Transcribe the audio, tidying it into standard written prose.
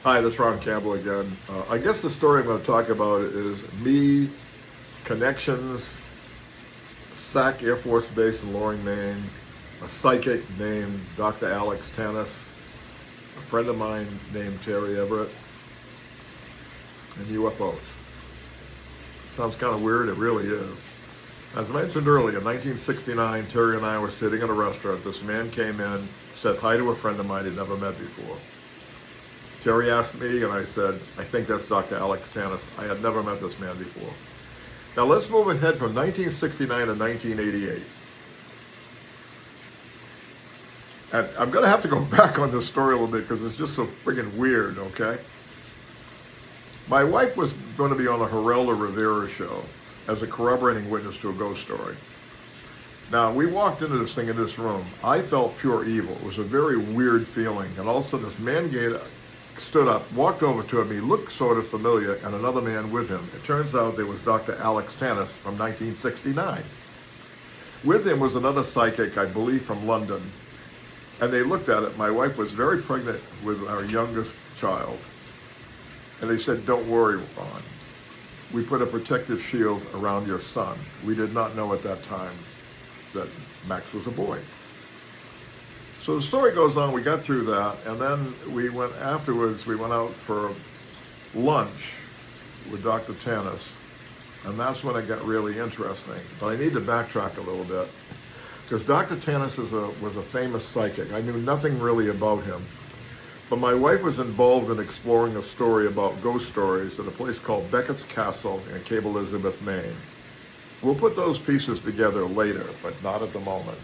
Hi, this is Ron Campbell again. I guess the story I'm going to talk about is me, connections, SAC Air Force Base in Loring, Maine, a psychic named Dr. Alex Tanis, a friend of mine named Terry Everett, and UFOs. Sounds kind of weird, it really is. As mentioned earlier, in 1969, Terry and I were sitting in a restaurant. This man came in, said hi to a friend of mine he'd never met before. Terry asked me, and I said, I think that's Dr. Alex Tanis. I had never met this man before. Now let's move ahead from 1969 to 1988. And I'm going to have to go back on this story a little bit because it's just so friggin' weird, okay? My wife was going to be on the Geraldo Rivera show as a corroborating witness to a ghost story. Now, we walked into this thing in this room. I felt pure evil. It was a very weird feeling. And all of a sudden, this man stood up, walked over to him. He looked sort of familiar, and another man with him. It turns out there was Dr. Alex Tanis from 1969. With him was another psychic, I believe, from London. And they looked at it. My wife was very pregnant with our youngest child. And they said, don't worry, Ron. We put a protective shield around your son. We did not know at that time that Max was a boy. So the story goes on, we got through that, and then we went out for lunch with Dr. Tanis, and that's when it got really interesting. But I need to backtrack a little bit, because Dr. Tanis was a famous psychic. I knew nothing really about him, but my wife was involved in exploring a story about ghost stories at a place called Beckett's Castle in Cape Elizabeth, Maine. We'll put those pieces together later, but not at the moment.